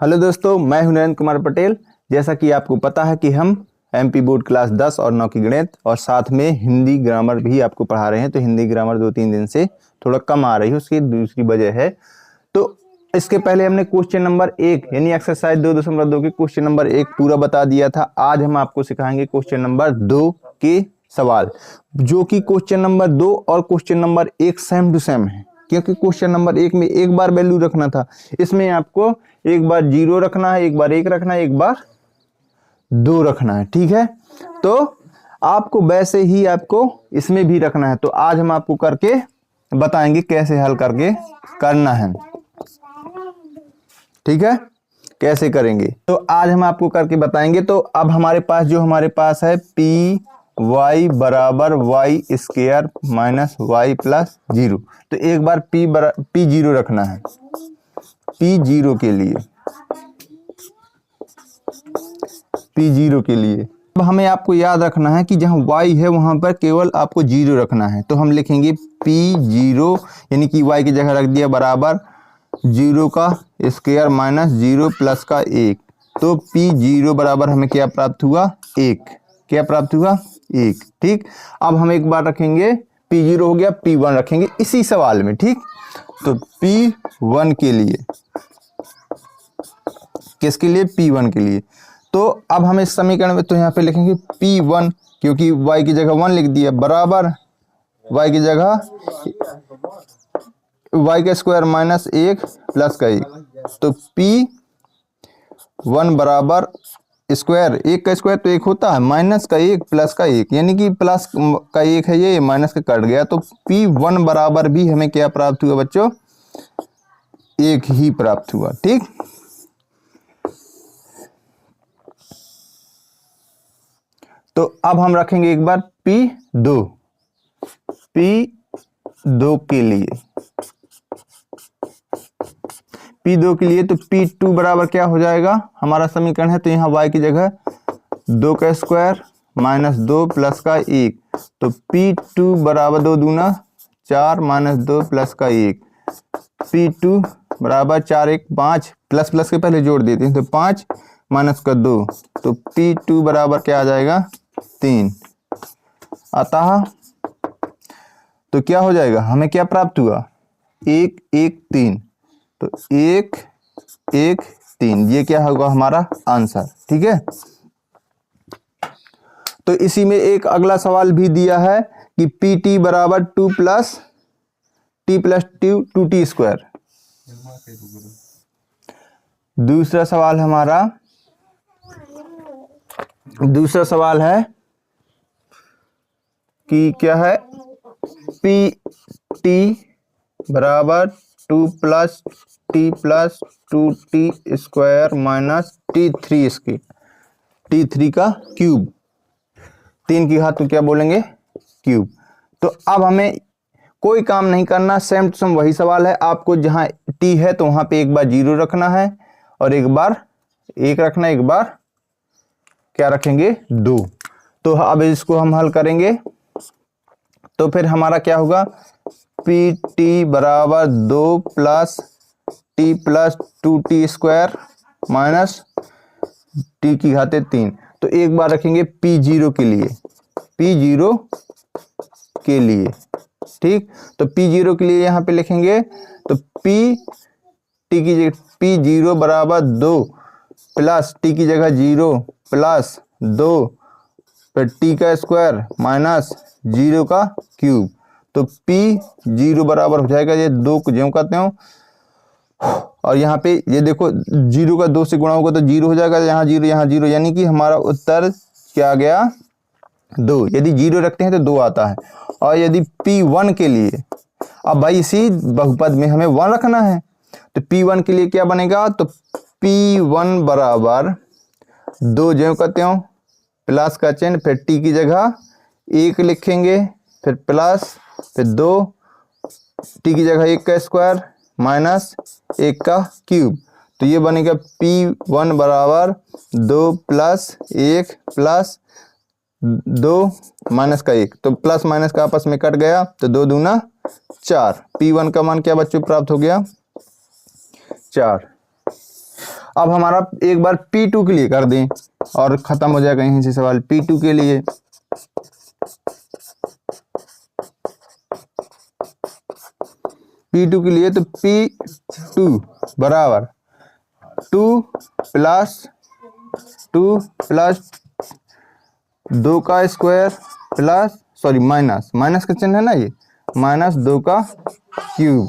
Hello दोस्तों, मैं हूं नरेंद्र कुमार पटेल। जैसा कि आपको पता है कि हम एमपी बोर्ड क्लास 10 और 9 की गणित और साथ में हिंदी ग्रामर भी आपको पढ़ा रहे हैं। तो हिंदी ग्रामर 2-3 दिन से थोड़ा कम आ रही है, उसकी दूसरी वजह है। तो इसके पहले हमने क्वेश्चन नंबर 1 यानी एक्सरसाइज 2.2 के क्वेश्चन नंबर 1 पूरा बता दिया था। आज हम आपको सिखाएंगे क्वेश्चन नंबर 2 के सवाल, जो कि क्वेश्चन नंबर 2 और question number 1 same to same है, क्योंकि क्वेश्चन नंबर 1 में एक बार वैल्यू रखना था, इसमें आपको एक बार 0 रखना है, एक बार 1 रखना है, एक बार 2 रखना है। ठीक है, तो आपको वैसे ही आपको इसमें भी रखना है। तो आज हम आपको करके बताएंगे कैसे हल करके करना है। ठीक है, कैसे करेंगे तो आज हम आपको करके बताएंगे। तो अब हमारे पास है पी वाई बराबर Y square minus Y plus 0। तो एक बार पी 0 रखना है, पी 0 के लिए, पी 0 के लिए। अब हमें आपको याद रखना है कि जहां y है वहां पर केवल आपको 0 रखना है। तो हम लिखेंगे p0 यानी कि y की जगह रख दिया बराबर 0 का स्क्वायर माइनस 0 प्लस का 1। तो p0 बराबर हमें क्या प्राप्त हुआ? 1। क्या प्राप्त हुआ? 1। ठीक, अब हम एक बार रखेंगे p0 हो गया, p1 रखेंगे इसी सवाल में। ठीक, तो p1 के लिए, किसके लिए? p1 के लिए। तो अब हम इस समीकरण में तो यहाँ पे लिखेंगे p1, क्योंकि y की जगह 1 लिख दिया, बराबर y की जगह y का स्क्वायर माइनस 1 प्लस का 1। तो p1 बराबर स्क्वायर, 1 का स्क्वायर तो 1 होता है, माइनस का 1 प्लस का 1, यानी कि प्लस का 1 है, ये माइनस का कट गया। तो p1 बराबर भी हमें क्या प्राप्त हुआ बच्चों? 1 ही प्राप्त हुआ। ठीक, तो अब हम रखेंगे एक बार p2 के लिए, p2 के लिए। तो p2 बराबर क्या हो जाएगा? हमारा समीकरण है तो यहाँ y की जगह 2 का स्क्वायर माइनस 2 प्लस का 1। तो p2 बराबर 2 दूना 4 माइनस 2 प्लस का 1। p2 बराबर 4 1 5, प्लस प्लस के पहले जोड़ देते हैं, तो 5 माइनस का 2। तो p2 बराबर क्या आ जाएगा? 3 अतः तो क्या हो जाएगा? हमें क्या प्राप्त हुआ? 1 1 3। तो 1 1 3, ये क्या होगा हमारा आंसर। ठीक है, तो इसी में एक अगला सवाल भी दिया है कि pt बराबर 2 plus T plus 2t square. दूसरा सवाल है कि क्या है? pt बराबर 2 plus T plus 2t square minus t3 का क्यूब, 3 की घात तो क्या बोलेंगे? क्यूब। तो अब हमें कोई काम नहीं करना, सेम टू सेम वही सवाल है। आपको जहां t है तो वहां पे एक बार 0 रखना है और एक बार 1 रखना है, एक बार क्या रखेंगे? 2। तो अब इसको हम हल करेंगे तो फिर हमारा क्या होगा? pt बराबर 2 plus T plus 2t square minus t की घाते 3। तो एक बार रखेंगे p0 के लिए, p0 के लिए। ठीक, तो p0 के लिए यहाँ पे लिखेंगे तो p0 बराबर 2 प्लस t की जगह 0 प्लस 2 फिर t का स्क्वायर माइनस 0 का क्यूब। तो p0 बराबर हो जाएगा, ये 2 को ज्यों कहते हो, और यहाँ पे ये देखो 0 का 2 से गुणा होगा तो 0 हो जाएगा, यहाँ 0 यहाँ 0, यानी कि हमारा उत्तर क्या आ गया? 2। यदि 0 रखते हैं तो 2 आता है। और यदि p1 के लिए, अब भाई इसी बहुपद में हमें 1 रखना है, तो p1 के लिए क्या बनेगा? तो p1 बराबर 2 ज्यों कहते हो, प्लस का चिन्ह, फिर t की जगह 1 लिखेंगे, फिर प्लस, फिर 2, t की जगह 1 का स्क्वायर माइनस 1 का क्यूब। तो ये बनेगा p1 बराबर 2 प्लस 1 प्लस 2 माइनस का 1। तो प्लस माइनस का आपस में कट गया, तो 2 दूना 4। p1 का मान क्या बच्चों प्राप्त हो गया? 4। अब हमारा एक बार P2 के लिए कर दें और ख़त्म हो जाएगा यहीं से सवाल। P2 के लिए तो P2 बराबर 2 प्लस 2 का स्क्वायर प्लस माइनस का चिन्ह है ना, ये माइनस 2 का क्यूब।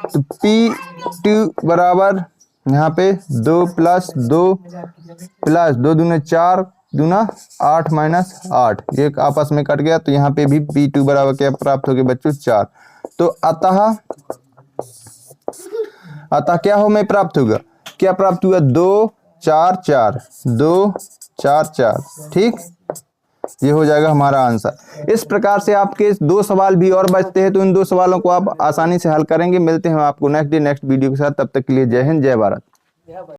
तो P2 बराबर यहाँ पे 2 प्लस 2 दूना 4 दूना 8 माइनस 8, ये आपस में कट गया। तो यहाँ पे भी P2 बराबर क्या प्राप्त हो गया बच्चों 4। तो अतः क्या हो में प्राप्त होगा, क्या प्राप्त हुआ 2 4 4 2 4 4, ठीक, ये हो जाएगा हमारा आंसर। इस प्रकार से आपके 2 सवाल भी और बचते हैं, तो इन 2 सवालों को आप आसानी से हल करेंगे। मिलते हैं आपको नेक्स्ट वीडियो के साथ, तब तक के लिए जय हिंद जय भारत।